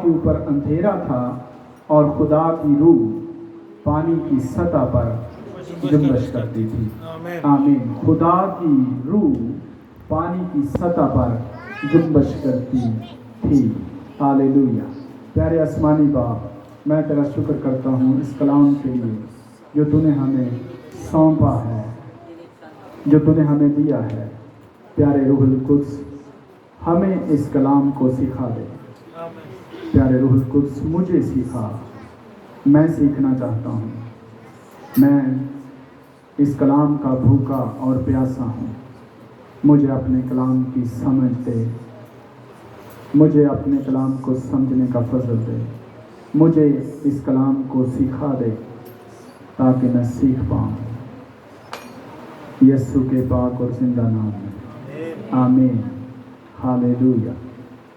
کے اوپر اندھیرا تھا اور خدا کی روح پانی کی سطح پر جنبش کرتی تھی۔ آمین۔ خدا کی روح پانی کی سطح پر جنبش کرتی تھی۔ ہاللویا۔ پیارے آسمانی باپ، میں تیرا شکر کرتا ہوں اس کلام کے لیے جو تو نے ہمیں سونپا ہے، جو تو نے ہمیں دیا ہے۔ پیارے روح القدس، ہمیں اس کلام کو سکھا دے۔ پیارے روح القدس، مجھے سکھا، میں سیکھنا چاہتا ہوں۔ میں اس کلام کا بھوکا اور پیاسا ہوں۔ مجھے اپنے کلام کی سمجھ دے، مجھے اپنے کلام کو سمجھنے کا فضل دے، مجھے اس کلام کو سکھا دے تاکہ میں سیکھ پاؤں۔ یسوع کے پاک اور زندہ نام میں آمین۔ Hallelujah.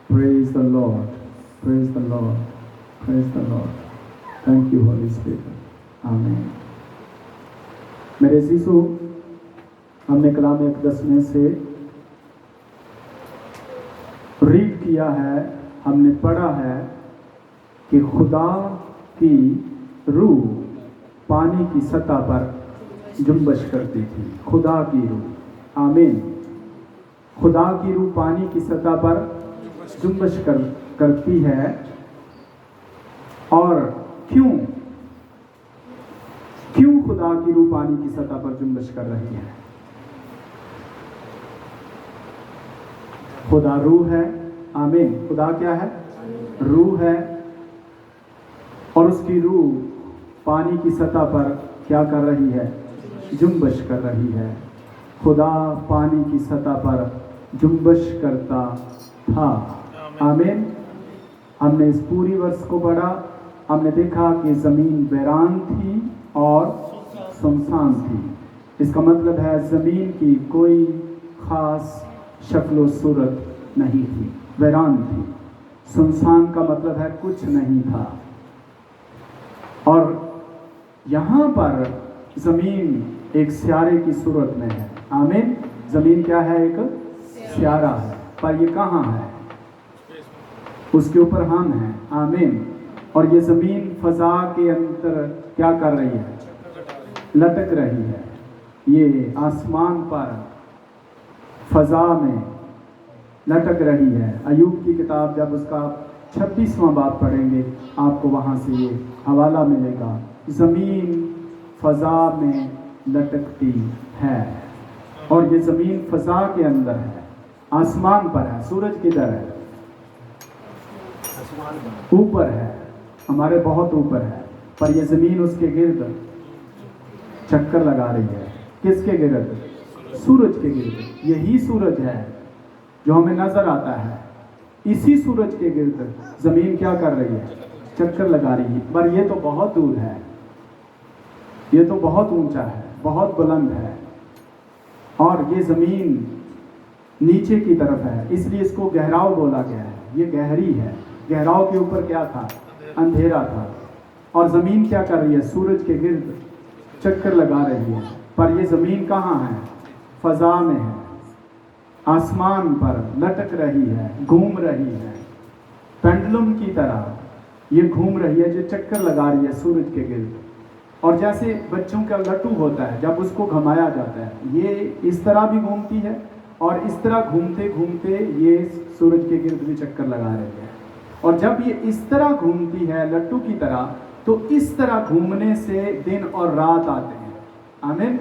Praise the lord, praise the lord, praise the lord. Thank you holy spirit. آمین۔ میرے عزیزو، ہم نے کلام اقدس میں سے ریڈ کیا ہے، ہم نے پڑھا ہے کہ خدا کی روح پانی کی سطح پر جنبش کرتی تھی۔ خدا کی روح، آمین۔ خدا کی روح پانی کی سطح پر جنبش کرتی ہے۔ اور کیوں خدا کی روح پانی کی سطح پر جنبش کر رہی ہے؟ خدا روح ہے، آمین۔ خدا کیا ہے؟ روح ہے، اور اس کی روح پانی کی سطح پر کیا کر رہی ہے؟ جنبش کر رہی ہے۔ خدا پانی کی سطح پر جنبش کرتا تھا، آمین۔ ہم نے اس پوری ورس کو پڑھا، ہم نے دیکھا کہ زمین ویران تھی اور سنسان تھی۔ اس کا مطلب ہے زمین کی کوئی خاص شکل و صورت نہیں تھی، ویران تھی۔ سنسان کا مطلب ہے کچھ نہیں تھا۔ اور یہاں پر زمین ایک سیارے کی صورت میں ہے، آمین۔ زمین کیا ہے؟ ایک سیارہ ہے، پر یہ کہاں ہے؟ اس کے اوپر ہم ہیں، آمین۔ اور یہ زمین فضا کے اندر کیا کر رہی ہے؟ لٹک رہی ہے۔ یہ آسمان پر فضا میں لٹک رہی ہے۔ ایوب کی کتاب جب اس کا 26واں باب پڑھیں گے، آپ کو وہاں سے یہ حوالہ ملے گا۔ زمین فضا میں لٹکتی ہے، اور یہ زمین فضا کے اندر ہے، آسمان پر ہے۔ سورج کدھر ہے؟ اوپر ہے، ہمارے بہت اوپر ہے، پر یہ زمین اس کے گرد چکر لگا رہی ہے۔ کس کے گرد؟ سورج کے گرد۔ یہی سورج ہے جو ہمیں نظر آتا ہے، اسی سورج کے گرد زمین کیا کر رہی ہے؟ چکر لگا رہی ہے۔ پر یہ تو بہت دور ہے، یہ تو بہت اونچا ہے، بہت بلند ہے، اور یہ زمین نیچے کی طرف ہے، اس لیے اس کو گہراؤ بولا گیا ہے۔ یہ گہری ہے۔ گہراؤ کے اوپر کیا تھا؟ اندھیرا تھا، اور زمین کیا کر رہی ہے؟ سورج کے گرد چکر لگا رہی ہے۔ پر یہ زمین کہاں ہے؟ فضا میں ہے، آسمان پر لٹک رہی ہے، گھوم رہی ہے، پینڈلم کی طرح یہ گھوم رہی ہے، جو چکر لگا رہی ہے سورج کے گرد۔ اور جیسے بچوں کا لٹو ہوتا ہے، جب اس کو گھمایا جاتا ہے، یہ اس طرح بھی گھومتی ہے، اور اس طرح گھومتے گھومتے یہ سورج کے گرد بھی چکر لگا رہی ہے۔ اور جب یہ اس طرح گھومتی ہے لٹو کی طرح، تو اس طرح گھومنے سے دن اور رات آتے ہیں، آمین۔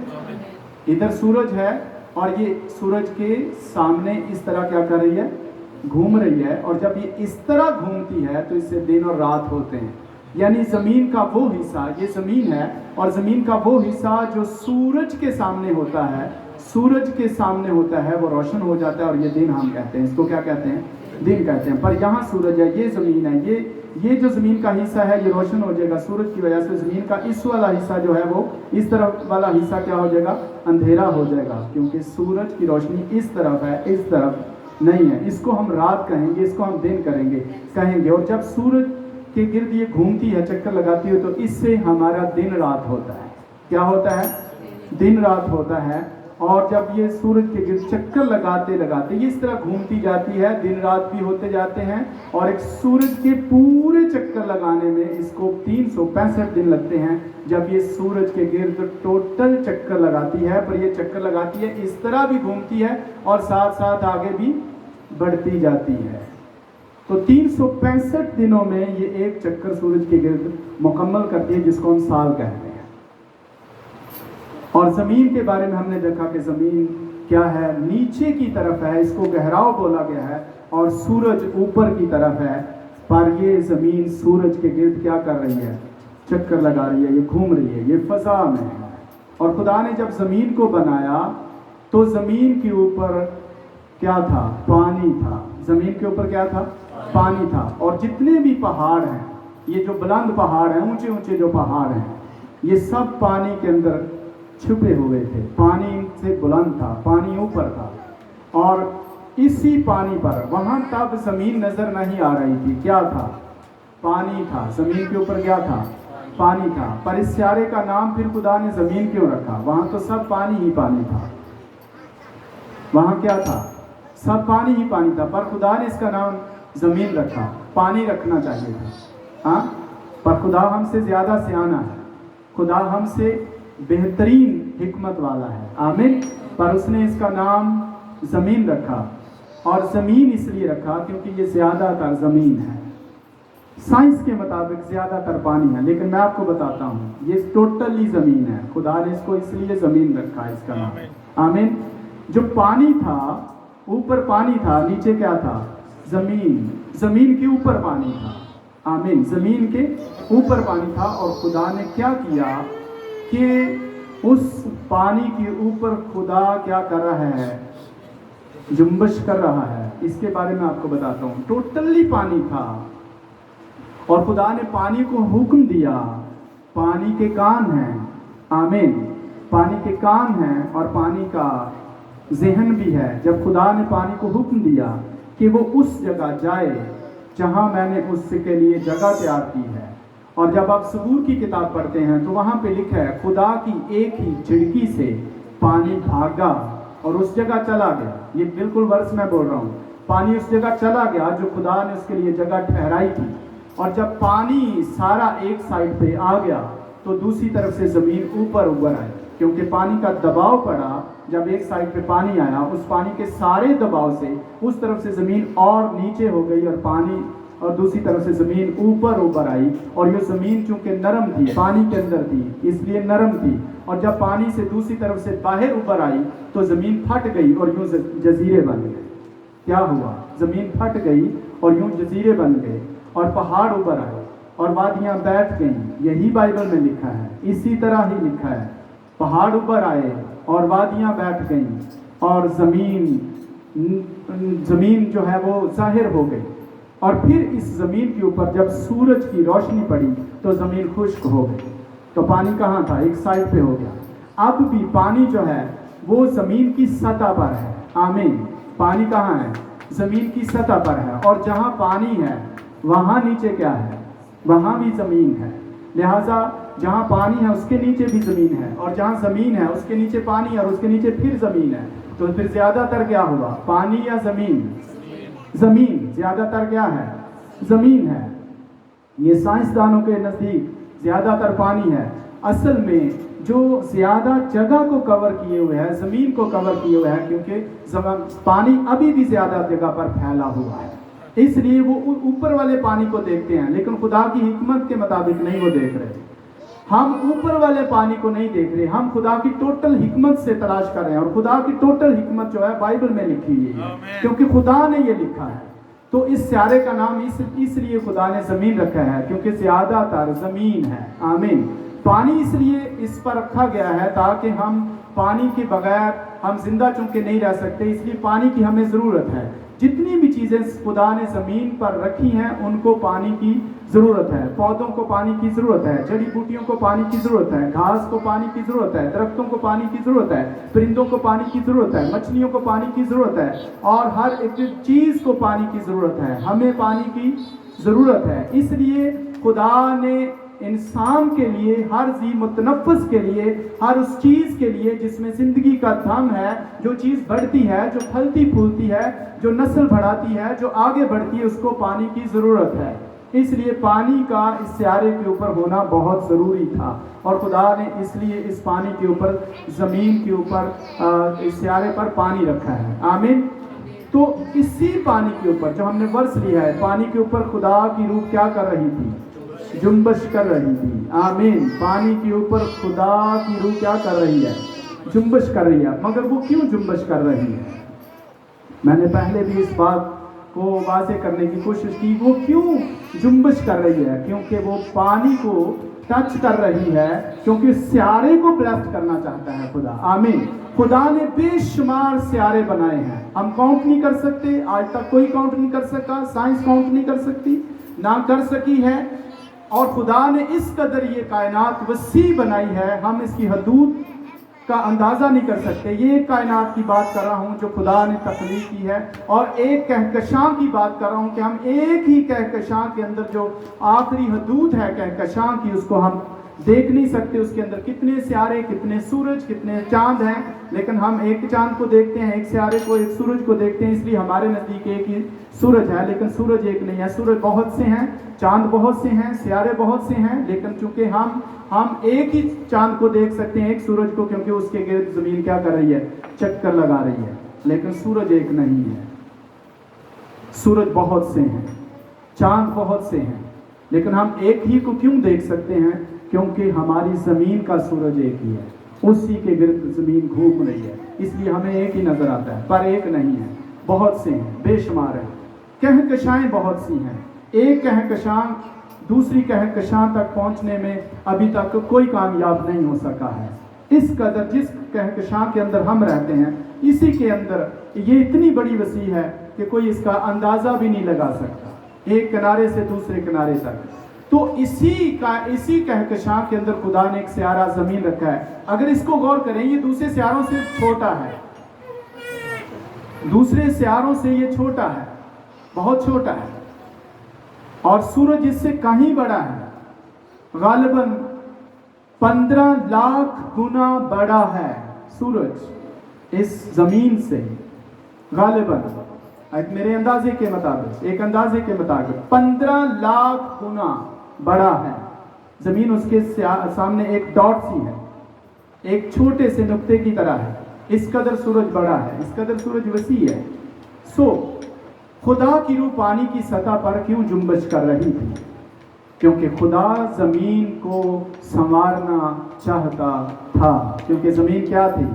ادھر سورج ہے، اور یہ سورج کے سامنے اس طرح کیا کر رہی ہے؟ گھوم رہی ہے، اور جب یہ اس طرح گھومتی ہے تو اس سے دن اور رات ہوتے ہیں۔ یعنی زمین کا وہ حصہ، یہ زمین ہے، اور زمین کا وہ حصہ جو سورج کے سامنے ہوتا ہے، سورج کے سامنے ہوتا ہے، وہ روشن ہو جاتا ہے، اور یہ دن ہم کہتے ہیں، اس کو کیا کہتے ہیں؟ دن کہتے ہیں۔ پر یہاں سورج ہے، یہ زمین ہے، یہ جو زمین کا حصہ ہے یہ روشن ہو جائے گا سورج کی وجہ سے۔ زمین کا اس والا حصہ جو ہے، وہ اس طرف والا حصہ کیا ہو جائے گا؟ اندھیرا ہو جائے گا، کیونکہ سورج کی روشنی اس طرف ہے، اس طرف نہیں ہے۔ اس کو ہم رات کہیں گے، اس کو ہم دن کہیں گے۔ اور جب سورج کے گرد یہ گھومتی ہے، چکر لگاتی ہے، تو اس سے ہمارا دن رات ہوتا ہے۔ کیا ہوتا ہے؟ دن رات ہوتا ہے۔ اور جب یہ سورج کے گرد چکر لگاتے لگاتے یہ اس طرح گھومتی جاتی ہے، دن رات بھی ہوتے جاتے ہیں، اور ایک سورج کے پورے چکر لگانے میں اس کو 365 دن لگتے ہیں جب یہ سورج کے گرد ٹوٹل چکر لگاتی ہے۔ پر یہ چکر لگاتی ہے، اس طرح بھی گھومتی ہے اور ساتھ ساتھ آگے بھی بڑھتی جاتی ہے۔ تو 365 دنوں میں یہ ایک چکر سورج کے گرد مکمل کرتی ہے، جس کو ہم سال کہتے ہیں۔ اور زمین کے بارے میں ہم نے دیکھا کہ زمین کیا ہے، نیچے کی طرف ہے، اس کو گہراؤ بولا گیا ہے، اور سورج اوپر کی طرف ہے۔ پر یہ زمین سورج کے گرد کیا کر رہی ہے؟ چکر لگا رہی ہے، یہ گھوم رہی ہے، یہ فضا میں ہے۔ اور خدا نے جب زمین کو بنایا تو زمین کے اوپر کیا تھا؟ پانی تھا۔ زمین کے اوپر کیا تھا؟ پانی تھا۔ اور جتنے بھی پہاڑ ہیں، یہ جو بلند پہاڑ ہیں، اونچے اونچے جو پہاڑ ہیں، یہ سب پانی کے اندر چھپے ہوئے تھے۔ پانی سے بلند تھا، پانی اوپر تھا، اور اسی پانی پر وہاں تب زمین نظر نہیں آ رہی تھی۔ کیا تھا؟ پانی تھا۔ زمین کے اوپر کیا تھا؟ پانی تھا۔ پر اس سیارے کا نام پھر خدا نے زمین کیوں رکھا؟ وہاں تو سب پانی ہی پانی تھا۔ وہاں کیا تھا؟ سب پانی ہی پانی تھا، پر خدا نے اس کا نام زمین رکھا۔ پانی رکھنا چاہیے تھا، ہاں، پر خدا ہم سے زیادہ سیانا ہے، خدا ہم سے بہترین حکمت والا ہے، آمین۔ پر اس نے اس کا نام زمین رکھا، اور زمین اس لیے رکھا کیونکہ یہ زیادہ تر زمین ہے۔ سائنس کے مطابق زیادہ تر پانی ہے، لیکن میں آپ کو بتاتا ہوں یہ ٹوٹلی زمین ہے۔ خدا نے اس کو اس لیے زمین رکھا، اس کا نام، آمین۔ جو پانی تھا، اوپر پانی تھا، نیچے کیا تھا؟ زمین۔ زمین کے اوپر پانی تھا، آمین۔ زمین کے اوپر پانی تھا، اور خدا نے کیا کیا کہ اس پانی کے اوپر خدا کیا کر رہا ہے؟ جنبش کر رہا ہے۔ اس کے بارے میں آپ کو بتاتا ہوں۔ ٹوٹلی پانی تھا، اور خدا نے پانی کو حکم دیا۔ پانی کے کان ہیں، آمین۔ پانی کے کان ہیں اور پانی کا ذہن بھی ہے۔ جب خدا نے پانی کو حکم دیا کہ وہ اس جگہ جائے جہاں میں نے اس کے لیے جگہ تیار کی ہے، اور جب آپ صبور کی کتاب پڑھتے ہیں تو وہاں پہ لکھا ہے خدا کی ایک ہی جھڑکی سے پانی بھاگا اور اس جگہ چلا گیا۔ یہ بالکل ورس میں بول رہا ہوں، پانی اس جگہ چلا گیا جو خدا نے اس کے لیے جگہ ٹھہرائی تھی۔ اور جب پانی سارا ایک سائڈ پہ آ گیا تو دوسری طرف سے زمین اوپر آئی، کیونکہ پانی کا دباؤ پڑا۔ جب ایک سائڈ پہ پانی آیا، اس پانی کے سارے دباؤ سے اس طرف سے زمین اور نیچے ہو گئی، اور پانی اور دوسری طرف سے زمین اوپر آئی۔ اور یہ زمین چونکہ نرم تھی، پانی کے اندر تھی، اس لیے نرم تھی، اور جب پانی سے دوسری طرف سے باہر اوپر آئی تو زمین پھٹ گئی اور یوں جزیرے بن گئے۔ کیا ہوا؟ زمین پھٹ گئی اور یوں جزیرے بن گئے، اور پہاڑ اوپر آئے اور وادیاں بیٹھ گئیں۔ یہی بائبل میں لکھا ہے، اسی طرح ہی لکھا ہے۔ پہاڑ اوپر آئے اور وادیاں بیٹھ گئیں، اور زمین جو ہے وہ ظاہر ہو گئی۔ اور پھر اس زمین کے اوپر جب سورج کی روشنی پڑی تو زمین خشک ہو گئی۔ تو پانی کہاں تھا؟ ایک سائڈ پہ ہو گیا۔ اب بھی پانی جو ہے وہ زمین کی سطح پر ہے، آمین۔ پانی کہاں ہے؟ زمین کی سطح پر ہے، اور جہاں پانی ہے وہاں نیچے کیا ہے؟ وہاں بھی زمین ہے۔ لہٰذا جہاں پانی ہے اس کے نیچے بھی زمین ہے، اور جہاں زمین ہے اس کے نیچے پانی ہے، اور اس کے نیچے پھر زمین ہے۔ تو پھر زیادہ تر کیا ہوگا؟ پانی یا زمین؟ زمین۔ زیادہ تر کیا ہے؟ زمین ہے۔ یہ سائنسدانوں کے نزدیک زیادہ تر پانی ہے۔ اصل میں جو زیادہ جگہ کو کور کیے ہوئے ہے، زمین کو کور کیے ہوئے ہے، کیونکہ پانی ابھی بھی زیادہ جگہ پر پھیلا ہوا ہے، اس لیے وہ اوپر والے پانی کو دیکھتے ہیں، لیکن خدا کی حکمت کے مطابق نہیں وہ دیکھ رہے۔ ہم اوپر والے پانی کو نہیں دیکھ رہے، ہم خدا کی ٹوٹل حکمت سے تلاش کر رہے ہیں، اور خدا کی ٹوٹل حکمت جو ہے بائبل میں لکھی ہوئی ہے، کیونکہ خدا نے یہ لکھا ہے۔ تو اس سیارے کا نام اس لیے خدا نے زمین رکھا ہے کیونکہ زیادہ تر زمین ہے، آمین۔ پانی اس لیے اس پر رکھا گیا ہے تاکہ ہم پانی کے بغیر ہم زندہ چونکہ نہیں رہ سکتے، اس لیے پانی کی ہمیں ضرورت ہے۔ جتنی بھی چیزیں خدا نے زمین پر رکھی ہیں ان کو پانی کی ضرورت ہے۔ پودوں کو پانی کی ضرورت ہے، جڑی بوٹیوں کو پانی کی ضرورت ہے، گھاس کو پانی کی ضرورت ہے، درختوں کو پانی کی ضرورت ہے، پرندوں کو پانی کی ضرورت ہے، مچھلیوں کو پانی کی ضرورت ہے، اور ہر ایک چیز کو پانی کی ضرورت ہے۔ ہمیں پانی کی ضرورت ہے، اس لیے خدا نے इंसान के लिए, हर जी मुतनफ़्फ़िस के लिए, हर उस चीज़ के लिए जिसमें ज़िंदगी का दम है, जो चीज़ बढ़ती है, जो फलती फूलती है, जो नस्ल बढ़ाती है, जो आगे बढ़ती है, उसको पानी की ज़रूरत है। इसलिए पानी का इस सियारे के ऊपर होना बहुत ज़रूरी था और खुदा ने इसलिए इस पानी के ऊपर, ज़मीन के ऊपर, इस सियारे पर पानी रखा है। आमीन। तो इसी पानी के ऊपर जो हमने वर्ष लिया है, पानी के ऊपर खुदा की रूह क्या कर रही थी? जुम्बश कर रही थी। आमीन। पानी के ऊपर खुदा की रूह क्या कर रही है? जुम्बश कर रही है। मगर वो क्यों जुम्बश कर रही है? मैंने पहले भी इस बात को वाज़ेह करने की कोशिश की। वो क्यों जुम्बश कर रही है? क्योंकि वो पानी को टच कर रही है, क्योंकि सियारे को ब्लेस्ड करना चाहता है खुदा। आमीन। खुदा ने बेशुमार सियारे बनाए हैं, हम काउंट नहीं कर सकते। आज तक कोई काउंट नहीं कर सका, साइंस काउंट नहीं कर सकती, ना कर सकी है। और खुदा ने इस कदर ये कायनात वसी बनाई है, हम इसकी हदूद का अंदाज़ा नहीं कर सकते। ये कायनात की बात कर रहा हूँ जो खुदा ने तख्लीक की है, और एक कहकशां की बात कर रहा हूँ कि हम एक ही कहकशां के अंदर जो आखिरी हदूद है कहकशां की, उसको हम देख नहीं सकते। उसके अंदर कितने सियारे, कितने सूरज, कितने चांद हैं, लेकिन हम एक चांद को देखते हैं, एक सियारे को, एक सूरज को देखते हैं। इसलिए हमारे नज़दीक एक ही सूरज है, लेकिन सूरज एक नहीं है। सूरज बहुत से हैं, चांद बहुत से हैं, सियारे बहुत से हैं, लेकिन चूंकि हम एक ही चांद को देख सकते हैं, एक सूरज को, क्योंकि उसके गिर्द ज़मीन क्या कर रही है? चक्कर लगा रही है। लेकिन सूरज एक नहीं है। सूरज बहुत से हैं, चांद बहुत से हैं, लेकिन हम एक ही को क्यों देख सकते हैं? क्योंकि हमारी ज़मीन का सूरज एक ही है, उसी के गिर्द ज़मीन घूम रही है, इसलिए हमें एक ही नज़र आता है, पर एक नहीं है, बहुत से हैं, बेशुमार हैं। कहकशाएँ बहुत सी हैं। एक कहकशां दूसरी कहकशां तक पहुंचने में अभी तक कोई कामयाब नहीं हो सका है। इस कदर जिस कहकशां के अंदर हम रहते हैं, इसी के अंदर ये इतनी बड़ी वसी है कि कोई इसका अंदाज़ा भी नहीं लगा सकता, एक किनारे से दूसरे किनारे तक। तो इसी कहकशां के अंदर खुदा ने एक सियारा ज़मीन रखा है। अगर इसको गौर करें, ये दूसरे सियारों से छोटा है, दूसरे सियारों से ये छोटा है, बहुत छोटा है, और सूरज इससे कहीं बड़ा है, गालिबन 15 लाख गुना बड़ा है सूरज इस ज़मीन से, गालिबन मेरे अंदाजे के मुताबिक, एक अंदाजे के मुताबिक 15 लाख गुना बड़ा है ज़मीन। उसके सामने एक डॉट सी है, एक छोटे से नुक्ते की तरह है। इस कदर सूरज बड़ा है, इस कदर सूरज वसी है। खुदा की रूह पानी की सतह पर क्यों जुम्बश कर रही थी? क्योंकि खुदा ज़मीन को संवारना चाहता था। क्योंकि ज़मीन क्या थी?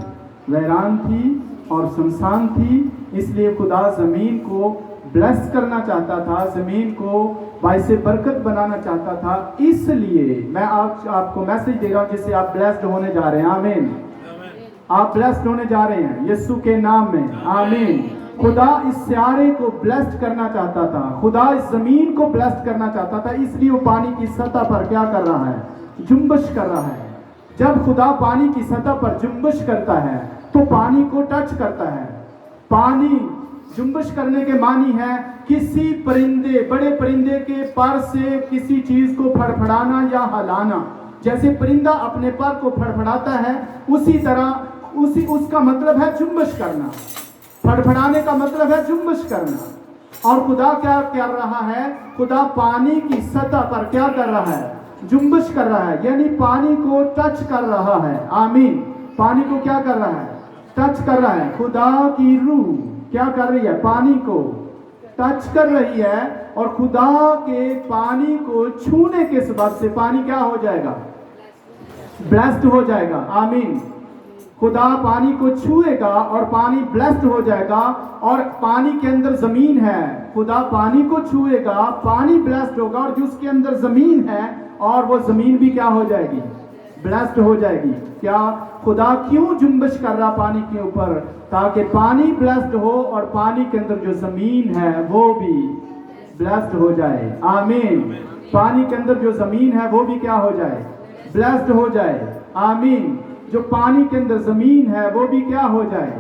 वैरान थी और सुनसान थी। इसलिए खुदा ज़मीन को ब्लेस करना चाहता था, ज़मीन को बाइसे बरकत बनाना चाहता था। इसलिए मैं आपको मैसेज दे रहा हूँ जिससे आप ब्लेस्ड होने जा रहे हैं। आमीन। आप ब्लेस्ड होने जा रहे हैं यीशु के नाम में। आमीन। खुदा इस सियारे को ब्लेस्ड करना चाहता था, खुदा इस ज़मीन को ब्लेस्ड करना चाहता था। इसलिए वो पानी की सतह पर क्या कर रहा है? जुम्बश कर रहा है। जब खुदा पानी की सतह पर जुम्बश करता है तो पानी को टच करता है। पानी जुम्बश करने के मानी है किसी परिंदे, बड़े परिंदे के पर से किसी चीज को फड़फड़ाना या हिलाना। जैसे परिंदा अपने पर को फड़फड़ाता है, उसी तरह उसका मतलब है जुम्बश करना। फड़फड़ाने का मतलब है जुम्बश करना। और खुदा क्या कर रहा है? खुदा पानी की सतह पर क्या कर रहा है? जुम्बश कर रहा है, यानी पानी को टच कर रहा है। आमीन। पानी को क्या कर रहा है? टच कर रहा है। खुदा की रूह क्या कर रही है? पानी को टच कर रही है, और खुदा के पानी को छूने के सबब से पानी क्या हो जाएगा? ब्लेस्ड हो जाएगा। आमीन। खुदा पानी को छुएगा और पानी ब्लेस्ड हो जाएगा। और पानी के अंदर ज़मीन है, खुदा पानी को छुएगा, पानी ब्लेस्ड होगा, और जो उसके अंदर ज़मीन है और वो ज़मीन भी क्या हो जाएगी? ब्लेस्ड हो जाएगी। क्या खुदा क्यों जुम्बश कर रहा पानी के ऊपर? ताकि पानी ब्लेस्ड हो और पानी के अंदर जो ज़मीन है वो भी ब्लेस्ड हो जाए। आमीन। पानी के अंदर जो ज़मीन है वो भी क्या हो जाए? ब्लेस्ड हो जाए। आमीन। जो पानी के अंदर ज़मीन है वो भी क्या हो जाए?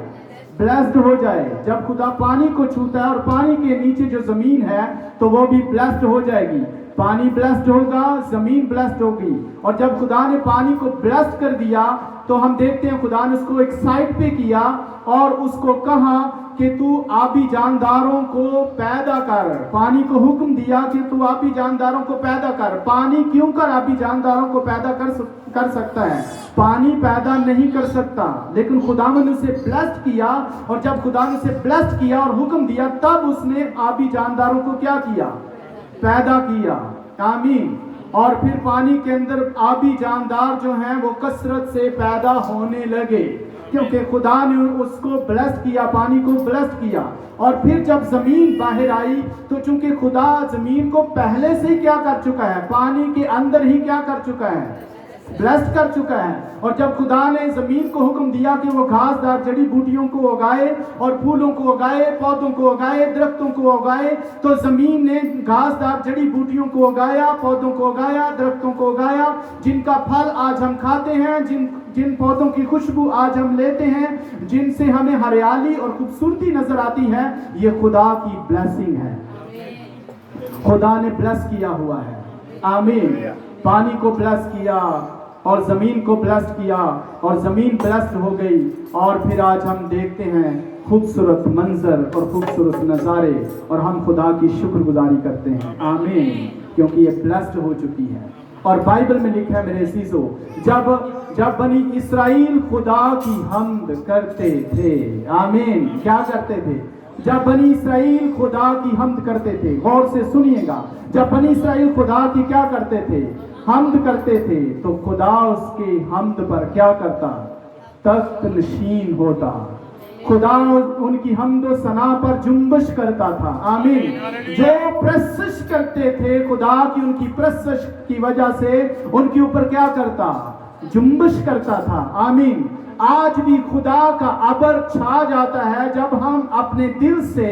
ब्लेस्ड हो जाए। जब खुदा पानी को छूता है और पानी के नीचे जो ज़मीन है तो वो भी ब्लेस्ड हो जाएगी। पानी ब्लेस्ड होगा, जमीन ब्लेस्ड होगी। और जब खुदा ने पानी को ब्लेस्ड कर दिया तो हम देखते हैं खुदा ने उसको एक साइड पे किया और उसको कहा कि तू आबी जानदारों को पैदा कर। पानी को हुक्म दिया कि तू आबी जानदारों को पैदा कर। पानी क्यों कर आबी जानदारों को पैदा कर सकता है? पानी पैदा नहीं कर सकता, लेकिन खुदा ने उसे ब्लेस्ड किया। और जब खुदा ने उसे ब्लेस्ड किया और हुक्म दिया तब उसने आबी जानदारों को क्या किया? पैदा किया। आमीन। और फिर पानी के अंदर आबी जानदार जो हैं वो कसरत से पैदा होने लगे, क्योंकि खुदा ने उसको ब्लेस्ड किया, पानी को ब्लेस्ड किया। और फिर जब जमीन बाहर आई तो चूंकि खुदा जमीन को पहले से क्या कर चुका है? पानी के अंदर ही क्या कर चुका है? ब्लेस्ड कर चुका है। और जब खुदा ने जमीन को हुक्म दिया कि वो घासदार जड़ी बूटियों को उगाए और फूलों को उगाए, पौधों को उगाए, दरख्तों को उगाए, तो जमीन ने घासदार जड़ी बूटियों को उगाया, पौधों को उगाया, दरख्तों को उगाया, जिनका फल आज हम खाते हैं, जिन पौधों की खुशबू आज हम लेते हैं, जिनसे हमें हरियाली और खूबसूरती नजर आती है। ये खुदा की ब्लेसिंग है, खुदा ने ब्लेस किया हुआ है। आमीन। पानी को ब्लेस किया और जमीन को ब्लेस्ड किया और जमीन ब्लेस्ड हो गई। और फिर आज हम देखते हैं खूबसूरत मंजर और खूबसूरत नज़ारे, और हम खुदा की शुक्रगुजारी करते हैं। आमीन। क्योंकि ये ब्लेस्ड हो चुकी है। और बाइबल में लिखा है मेरे अजीजों, जब बनी इस्राएल खुदा की हम्द करते थे। आमीन। क्या करते थे? जब बनी इस्राएल खुदा की हम्द करते थे। गौर से सुनिएगा, जब बनी इस्राएल खुदा की क्या करते थे? हम्द करते थे, तो खुदा उसके हम्द पर क्या करता? तख्त नशीन होता। खुदा उनकी हम्द सना पर जुम्बश करता था। आमीन। जो प्रशंसा करते थे खुदा की, उनकी प्रशंसा की वजह से उनके ऊपर क्या करता? जुम्बश करता था। आमीन। आज भी खुदा का अबर छा जाता है जब हम अपने दिल से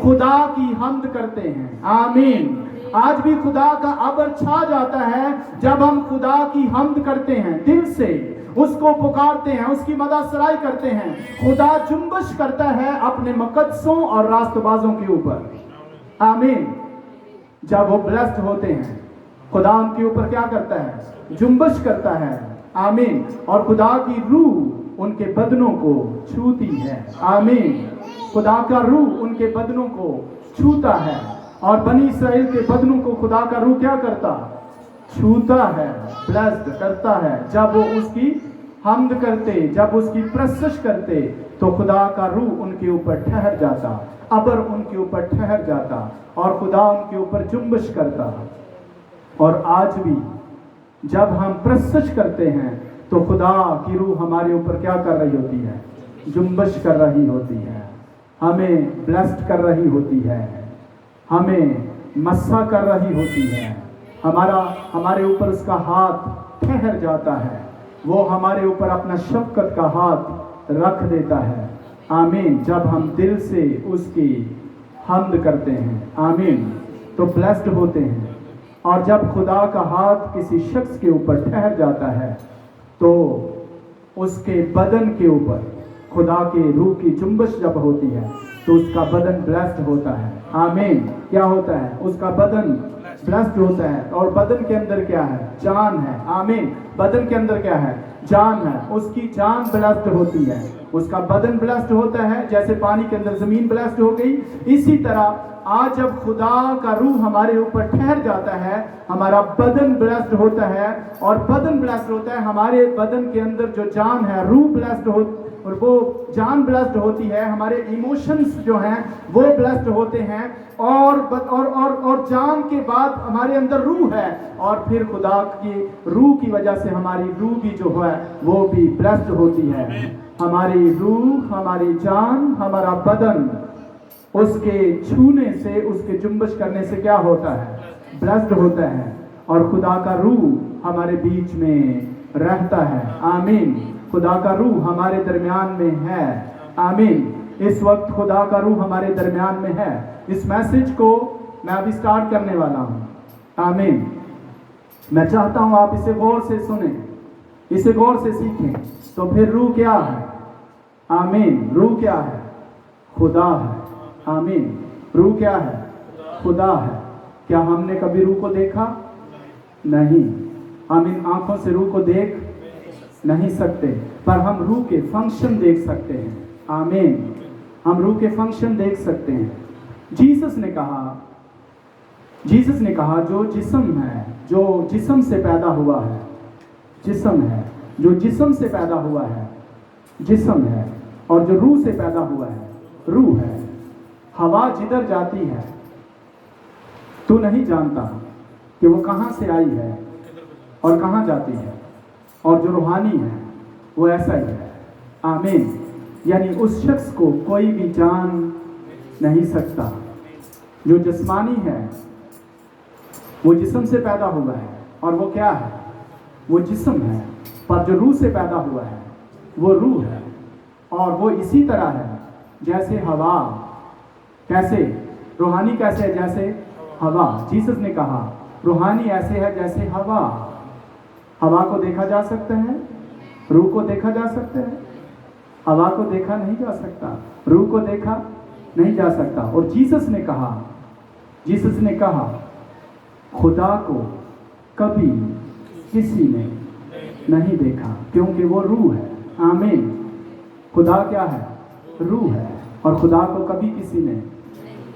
खुदा की हम्द करते हैं। आमीन। आज भी खुदा का अबर छा जाता है जब हम खुदा की हम्द करते हैं, दिल से उसको पुकारते हैं, उसकी मददसराई करते हैं। खुदा जुम्बश करता है अपने मुकद्दसों और रास्तबाजों के ऊपर। आमीन। जब वो ब्लेस्ड होते हैं खुदा उनके ऊपर क्या करता है? जुम्बश करता है। आमीन। और खुदा की रूह उनके बदनों को छूती है। आमीन। खुदा का रूह उनके बदनों को छूता है। और बनी इस्राएल के बदनों को खुदा का रूह क्या करता? छूता है, ब्लेस्ड करता है। जब वो उसकी हम्द करते, जब उसकी प्रशंसा करते, तो खुदा का रूह उनके ऊपर ठहर जाता, अबर उनके ऊपर ठहर जाता और खुदा उनके ऊपर जुम्बश करता। और आज भी जब हम प्रशंसा करते हैं तो खुदा की रूह हमारे ऊपर क्या कर रही होती है? जुम्बश कर रही होती है, हमें ब्लेस्ड कर रही होती है, हमें मस्सा कर रही होती है। हमारे ऊपर उसका हाथ ठहर जाता है, वो हमारे ऊपर अपना शफकत का हाथ रख देता है। आमीन। जब हम दिल से उसकी हम्द करते हैं, आमीन, तो ब्लेस्ड होते हैं। और जब खुदा का हाथ किसी शख्स के ऊपर ठहर जाता है तो उसके बदन के ऊपर खुदा के रूह की जुम्बश जब होती है तो उसका बदन ब्लेस्ड होता है। आमीन। क्या होता है? उसका बदन ब्लेस्ड होता है। और बदन के अंदर क्या है? जान है। आमीन। बदन के अंदर क्या है? जान है। उसकी जान ब्लेस्ड होती है, उसका बदन ब्लेस्ड होता है। जैसे पानी के अंदर जमीन ब्लेस्ड हो गई, इसी तरह आज जब खुदा का रूह हमारे ऊपर ठहर जाता है, हमारा बदन ब्लेस्ड होता है। और बदन ब्लेस्ड होता है, हमारे बदन के अंदर जो जान है, रूह ब्लेस्ड हो, और वो जान ब्लेस्ड होती है। हमारे इमोशंस जो हैं वो ब्लेस्ड होते हैं। और जान के बाद हमारे अंदर रूह है, और फिर खुदा की रूह की वजह से हमारी रूह भी जो है वो भी ब्लेस्ड होती है। हमारी रूह, हमारी जान, हमारा बदन उसके छूने से, उसके जुम्बश करने से क्या होता है? ब्लेस्ड होता है। और खुदा का रूह हमारे बीच में रहता है। आमीन। खुदा का रूह हमारे दरमियान में है। आमीन। इस वक्त खुदा का रूह हमारे दरमियान में है। इस मैसेज को मैं अभी स्टार्ट करने वाला हूँ। आमीन। मैं चाहता हूँ आप इसे गौर से सुने, इसे गौर से सीखें। तो फिर रूह क्या है? आमीन। रूह क्या है? खुदा है। आमीन। रूह क्या है? खुदा है। क्या हमने कभी रूह को देखा? नहीं। हम इन आंखों से रूह को देख नहीं सकते, पर हम रूह के फंक्शन देख सकते हैं। आमीन। हम रूह के फंक्शन देख सकते हैं। जीसस ने कहा जो जिस्म है, जो जिस्म से पैदा हुआ है, जिस्म है, जो जिस्म से पैदा हुआ है जिस्म है, और जो रूह से पैदा हुआ है रूह है। हवा जिधर जाती है तू नहीं जानता कि वो कहाँ से आई है और कहाँ जाती है, और जो रूहानी है वो ऐसा ही है। आमीन। यानी उस शख्स को कोई भी जान नहीं सकता। जो जिस्मानी है वो जिस्म से पैदा हुआ है, और वो क्या है? वो जिस्म है। पर जो रूह से पैदा हुआ है वो रूह है, और वो इसी तरह है जैसे हवा। कैसे? रूहानी कैसे है? जैसे हवा। जीसस ने कहा रूहानी ऐसे है जैसे हवा। हवा को देखा जा सकता है, रूह को देखा जा सकता है। हवा को देखा नहीं जा सकता, रूह को देखा नहीं जा सकता। और जीसस ने कहा खुदा को कभी किसी ने नहीं देखा, क्योंकि वो रूह है। आमीन। खुदा क्या है? रूह है, और खुदा को कभी किसी ने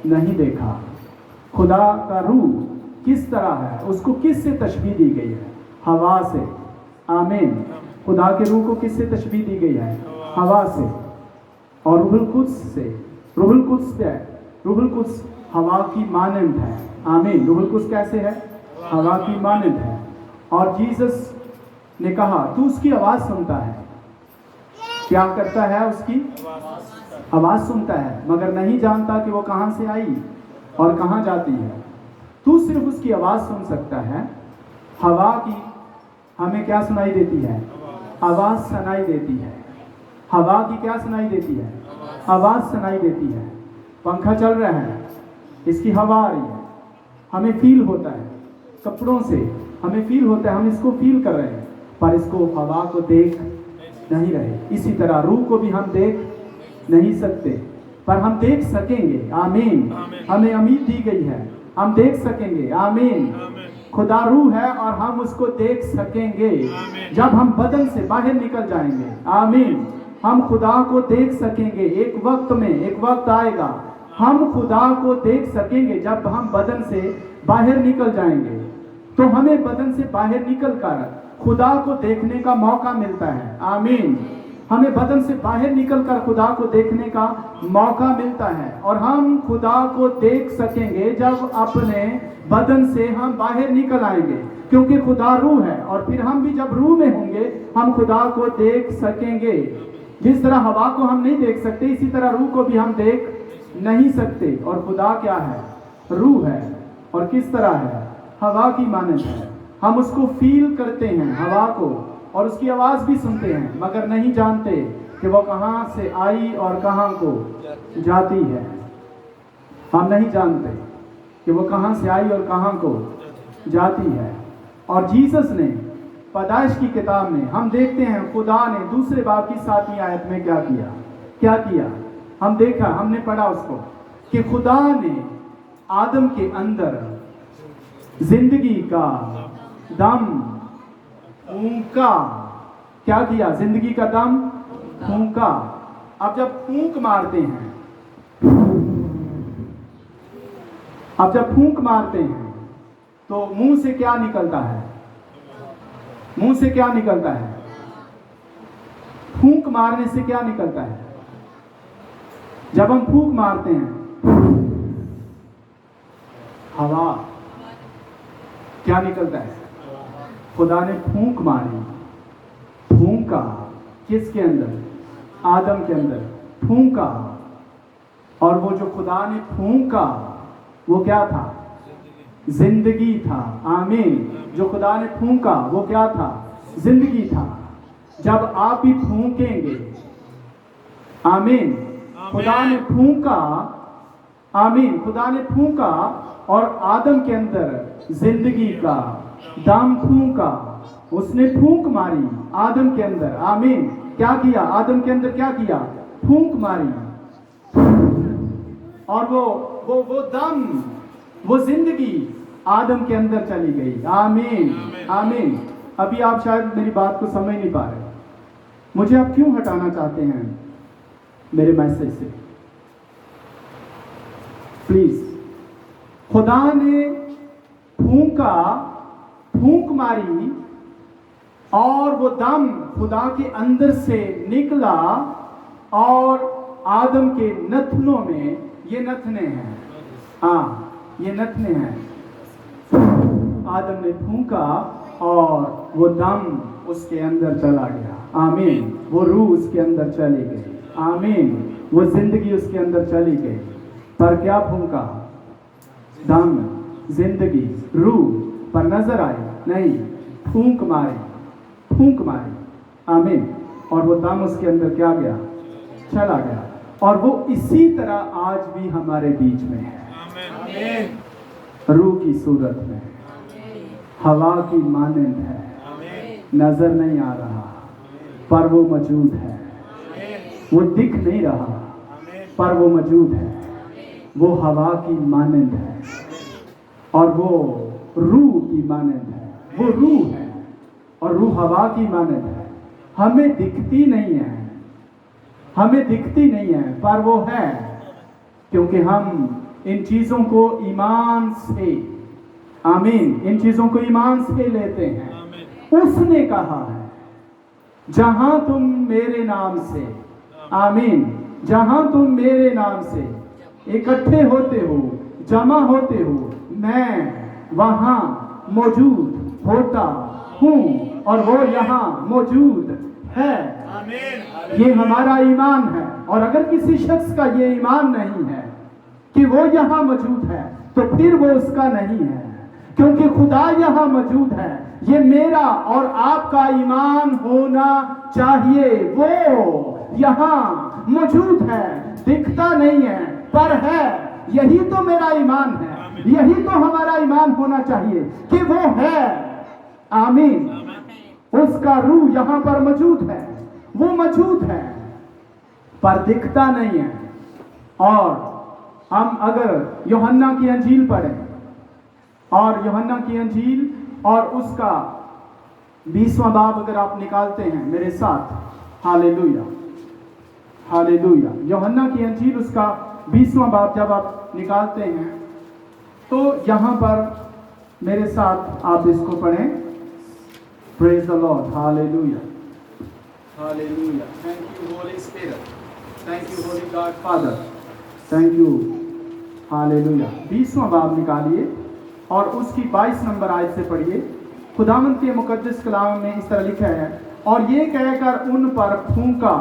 नहीं देखा। खुदा का रूह किस तरह है? उसको किस से तशबीह दी गई है? हवा से। आमीन। खुदा के रूह को किस से तशबीह दी गई है? हवा से। और रूहुल कुद्स से। रूहुल कुद्स हवा की मानंद है। आमीन। रूहुल कुद्स कैसे है? हवा की मानंद है। और जीसस ने कहा तू उसकी आवाज सुनता है। क्या करता है? उसकी आवाज सुनता है, मगर नहीं जानता कि वो कहाँ से आई और कहाँ जाती है। तू सिर्फ उसकी आवाज सुन सकता है। हवा की हमें क्या सुनाई देती है? आवाज सुनाई देती है। हवा की क्या सुनाई देती है? आवाज सुनाई देती है। पंखा चल रहा है, इसकी हवा आ रही है, हमें फील होता है। कपड़ों से हमें फील होता है, हम इसको फील कर रहे हैं, पर इसको हवा को देख नहीं रहे। इसी तरह रूह को भी हम देख नहीं सकते, पर हम देख सकेंगे। आमीन। हमें उम्मीद दी गई है, हम देख सकेंगे। आमीन। खुदा रूह है और हम उसको देख सकेंगे जब हम बदन से बाहर निकल जाएंगे। आमीन। हम खुदा को देख सकेंगे। एक वक्त आएगा हम खुदा को देख सकेंगे जब हम बदन से बाहर निकल जाएंगे। तो हमें बदन से बाहर निकलकर खुदा को देखने का मौका मिलता है। आमीन। हमें बदन से बाहर निकलकर खुदा को देखने का मौका मिलता है, और हम खुदा को देख सकेंगे जब अपने बदन से हम बाहर निकल आएंगे, क्योंकि खुदा रूह है। और फिर हम भी जब रूह में होंगे हम खुदा को देख सकेंगे। जिस तरह हवा को हम नहीं देख सकते, इसी तरह रूह को भी हम देख नहीं सकते। और खुदा क्या है? रूह है। और किस तरह है? हवा की मानंद है। हम उसको फील करते हैं, हवा को, और उसकी आवाज भी सुनते हैं, मगर नहीं जानते कि वो कहाँ से आई और कहाँ को जाती है। हम नहीं जानते कि वो कहाँ से आई और कहाँ को जाती है। और जीसस ने पैदाइश की किताब में हम देखते हैं खुदा ने दूसरे बाब की 7वीं आयत में क्या किया। हम देखा, हमने पढ़ा उसको कि खुदा ने आदम के अंदर जिंदगी का दम फूंका। क्या किया? जिंदगी का दम फूंका। अब जब फूंक मारते हैं, तो मुंह से क्या निकलता है? मुंह से क्या निकलता है? फूंक मारने से क्या निकलता है? जब हम फूंक मारते हैं, हवा, क्या निकलता है? खुदा ने फूंक मारी, फूंका। किसके अंदर? आदम के अंदर फूंका। और वो जो खुदा ने फूंका वो क्या था? जिंदगी था। आमीन। जो खुदा ने फूंका वो क्या था? जिंदगी था। जब आप भी फूंकेंगे, आमीन, खुदा ने फूंका, आमीन, खुदा ने फूंका और आदम के अंदर जिंदगी का दम फूंका। उसने फूंक मारी आदम के अंदर। आमीन। क्या किया? आदम के अंदर क्या किया? फूंक मारी। और वो दम, वो जिंदगी आदम के अंदर चली गई। आमीन आमीन। अभी आप शायद मेरी बात को समझ नहीं पा रहे, मुझे आप क्यों हटाना चाहते हैं मेरे मैसेज से? प्लीज, खुदा ने फूंक मारी और वो दम खुदा के अंदर से निकला और आदम के नथनों में, ये नथने हैं, हाँ ये नथने हैं, आदम ने फूंका और वो दम उसके अंदर चला गया। आमीन। वो रूह उसके अंदर चली गई। आमीन। वो जिंदगी उसके अंदर चली गई। पर क्या फूंका? दम, जिंदगी, रूह पर नजर आई नहीं, फूंक मारी। आमीन। और वो दम उसके अंदर क्या गया? चला गया। और वो इसी तरह आज भी हमारे बीच में है। आमीन। रूह की सूरत में, हवा की मानंद है, नजर नहीं आ रहा पर वो मौजूद है। वो दिख नहीं रहा पर वो मौजूद है। वो हवा की मानंद है और वो रूह की मानंद है। वो रूह है और रूह हवा की मानंद है। हमें दिखती नहीं है पर वो है, क्योंकि हम इन चीजों को ईमान से, आमीन, इन चीजों को ईमान से लेते हैं। उसने कहा है, जहां तुम मेरे नाम से, आमीन, जहां तुम मेरे नाम से इकट्ठे होते हो, जमा होते हो, मैं वहां मौजूद होता हूं और वो यहां मौजूद है। ये हमारा ईमान है। और अगर किसी शख्स का ये ईमान नहीं है कि वो यहां मौजूद है, तो फिर वो उसका नहीं है, क्योंकि खुदा यहां मौजूद है। ये मेरा और आपका ईमान होना चाहिए। वो यहां मौजूद है, दिखता नहीं है पर है। यही तो मेरा ईमान है, यही तो हमारा ईमान होना चाहिए कि वो है। आमीन। उसका रूह यहां पर मौजूद है, वो मौजूद है पर दिखता नहीं है। और हम अगर यूहन्ना की अंजील पढ़ें, और यूहन्ना की अंजील और उसका 20वां बाब अगर आप निकालते हैं मेरे साथ, हालेलुया हालेलुया। यूहन्ना की अंजील उसका 20वां बाब जब आप निकालते हैं तो यहां पर मेरे साथ आप इसको पढ़ें। Praise the Lord. Hallelujah hallelujah. Thank you holy spirit, thank you holy God father, thank you. Hallelujah. 20वां बाब निकालिए और उसकी 22 नंबर आयत से पढ़िए। खुदावंद के मुकद्दस कलाम में इस तरह लिखा है, और ये कहकर उन पर फूंका,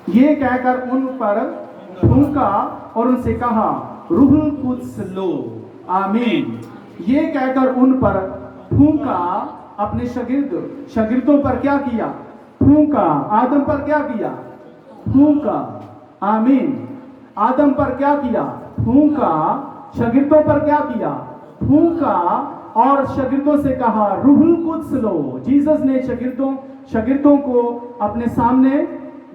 ये कहकर उन पर फूंका और उनसे कहा, रूहुल कुद्स लो। आमीन। ये कहकर उन पर फूंका, अपने शागिर्दों पर क्या किया? फूंका। आदम पर क्या किया? फूंका। आमीन। आदम पर क्या किया? फूंका। शागिर्दों पर क्या किया? फूंका। और शागिर्दों से कहा, रूहुल कुद्स लो। जीसस ने शागिर्दों को अपने सामने,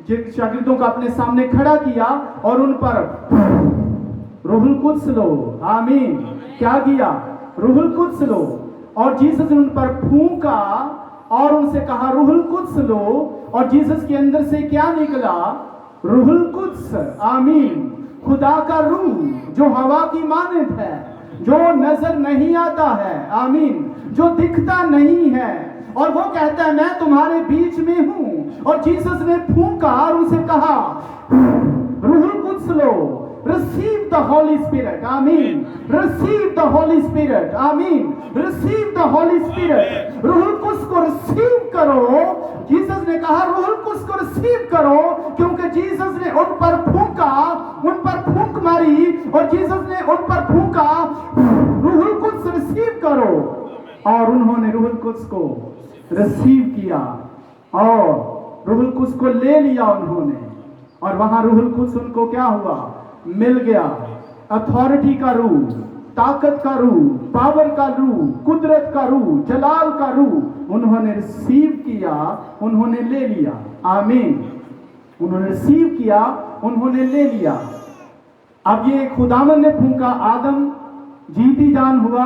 शागिर्दों को अपने सामने खड़ा किया और उन पर रूहुल कुद्स लो। आमीन। क्या किया? रूहुल कुद्स लो। और जीसस ने उन पर फूंका और उनसे कहा, रूहुल कुद्स लो। और जीसस के अंदर से क्या निकला? रूहुल कुद्स। आमीन। खुदा का रूह जो हवा की मानंद है, जो नजर नहीं आता है, आमीन, जो दिखता नहीं है, और वो कहता है मैं तुम्हारे बीच में हूं। और जीसस ने फूंका और उनसे कहा, रूहुल कुद्स लो। Receive the Holy Spirit. Amen. Receive the Holy Spirit. Amen. Receive the Holy Spirit. रूहुल कुद्स को रिसीव करो। जीसस ने कहा रूहुल कुद्स को रिसीव करो, क्योंकि जीसस ने उन पर फूंका, उन पर फूंक मारी और जीसस ने उन पर फूंका, रूहुल कुद्स रिसीव करो। और उन्होंने रूहुल कुद्स को रिसीव किया और रूहुल कुद्स को ले लिया उन्होंने। और वहां रूहुल कुद्स उनको क्या हुआ? मिल गया। अथॉरिटी का रूह, ताकत का रूह, पावर का रूह, कुदरत का रूह, जलाल का रूह उन्होंने रिसीव किया, उन्होंने ले लिया। आमीन। उन्होंने रिसीव किया, उन्होंने ले लिया। अब ये खुदावन ने फूंका, आदम जीती जान हुआ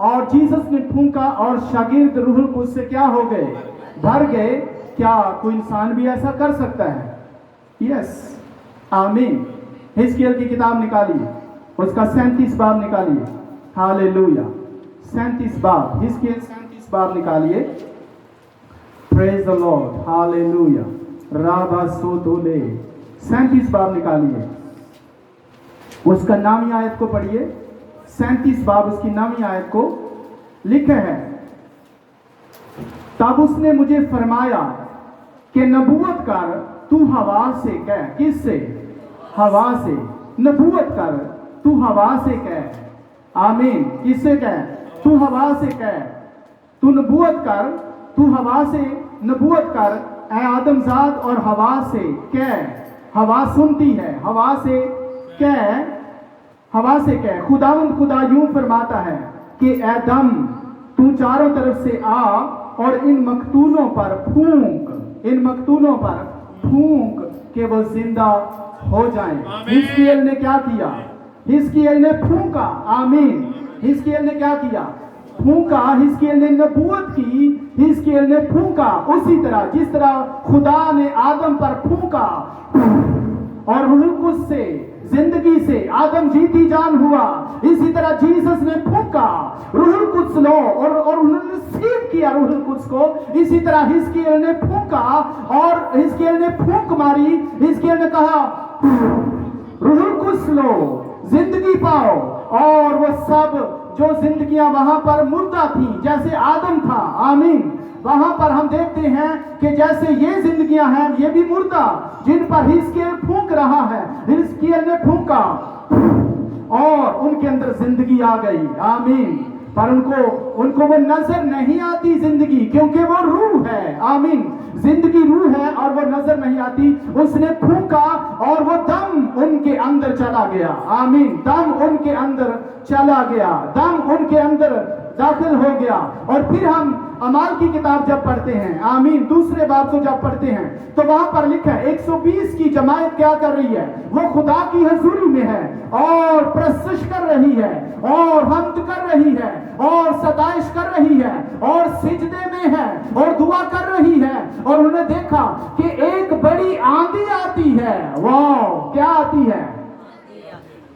और जीसस ने फूंका और शागिर्द रूहुल कुद्स से क्या हो गए? भर गए। क्या कोई इंसान भी ऐसा कर सकता है? यस, आमीन। हिजकिय्याह की किताब निकालिए, उसका 37 बाब निकालिए। हालेलुया। 37 बाब, हिजकिय्याह 37 बाब निकालिए। Praise the Lord, hallelujah. राबा सोतोले 37 बाब निकालिए, उसका नामी आयत को पढ़िए। 37 बाब उसकी नामी आयत को लिखे है, तब उसने मुझे फरमाया कि नबूवत कर तू हवा से कह। किससे? हवा से। नबूवत कर तू हवा से कह। आमीन। किससे कह? तू हवा से कह। तू नबूवत कर, तू हवा से नबूवत कर, ऐ आदमजाद, और हवा से कह। हवा सुनती है, हवा से कह, हवा से कह। खुदावंद खुदा यूं फरमाता है कि ऐ दम, तू चारों तरफ से आ और इन मकतूलों पर फूंक, इन मकतूलों पर फूंक कि वो जिंदा हो जाएं। हिजकिय्याह ने क्या किया? हिजकिय्याह ने फूंका। आमीन। हिजकिय्याह ने क्या किया? फूंका। हिजकिय्याह ने नबूवत की, हिजकिय्याह ने फूंका। उसी तरह जिस तरह खुदा ने आदम पर फूंका और रूहुल कुद्स से, जिंदगी से आदम जीती जान हुआ, इसी तरह जीसस ने फूंका, रूहुल कुद्स लो, और उन्होंने रिसीव किया रूहुल कुद्स को। इसी तरह हिजकिय्याह ने फूंका और हिजकिय्याह ने फूंक मारी। हिजकिय्याह ने कहा रूहुल कुद्स लो, जिंदगी पाओ, और वो सब जो जिंदगियां वहां पर मुर्दा थी, जैसे आदम था, आमीन, वहां पर हम देखते हैं कि जैसे ये जिंदगियां हैं, ये भी मुर्दा, जिन पर हिजकिय्याह फूंक रहा है। हिजकिय्याह ने फूंका और उनके अंदर जिंदगी आ गई। आमीन। पर उनको वो नजर नहीं आती जिंदगी, क्योंकि वो रूह है। आमीन। जिंदगी रूह है और वो नजर नहीं आती। उसने फूंका और वो दम उनके अंदर चला गया। आमीन। दम उनके अंदर चला गया, दम उनके अंदर दाखिल हो गया। और फिर हम अमाल की किताब जब पढ़ते हैं, आमीन, दूसरे बाब को जब पढ़ते हैं, तो वहां पर लिखा है 120 की जमात क्या कर रही है? वो खुदा की हजूरी में है और प्रस्तुत कर रही है और हम्द कर रही है और सताइश कर रही है और सिजदे में है और दुआ कर रही है। और उन्होंने देखा कि एक बड़ी आंधी आती है। वाह, क्या आती है?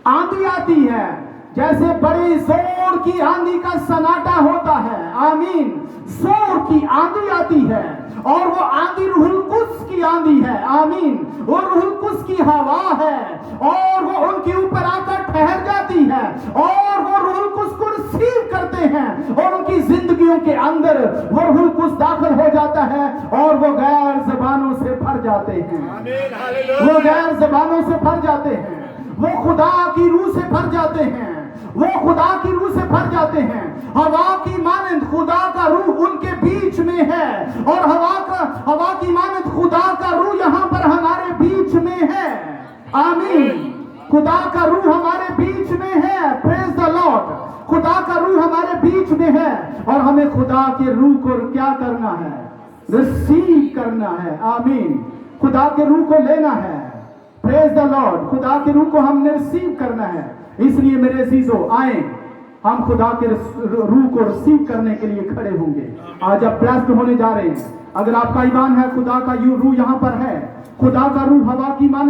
आंधी आती है, जैसे बड़ी जोर की आंधी का सन्नाटा होता है। आमीन। जोर की आंधी आती है और वो आंधी रूहुल कुद्स की आंधी है। आमीन। वो रूहुल कुद्स की हवा है और वो उनके ऊपर आकर ठहर जाती है और वो रूहुल कुद्स को रिसीव करते हैं और उनकी जिंदगियों के अंदर वो रूहुल कुद्स दाखिल हो जाता है और वो गैर जबानों से भर जाते हैं। वो गैर जबानों से भर जाते हैं, वो खुदा की रूह से भर जाते हैं, वो खुदा की रूह से भर जाते हैं। हवा की मानंद खुदा का रूह उनके बीच में है और हवा की मानंद खुदा का रूह यहाँ पर हमारे बीच में है। आमीन। खुदा का रूह हमारे बीच में है। Praise the Lord. खुदा का रूह हमारे बीच में है और हमें खुदा के रूह को क्या करना है? रिसीव करना है। आमीन। खुदा के रूह को लेना है। Praise the Lord. खुदा के रूह को हमने रिसीव करना है। इसलिए मेरे अजीजों, आए हम खुदा के रूह को रिसीव करने के लिए खड़े होंगे। आज आप ब्लेस्ड होने जा रहे हैं। अगर आपका ईमान है, खुदा का रूह यहाँ पर है। खुदा का रूह हवा की माने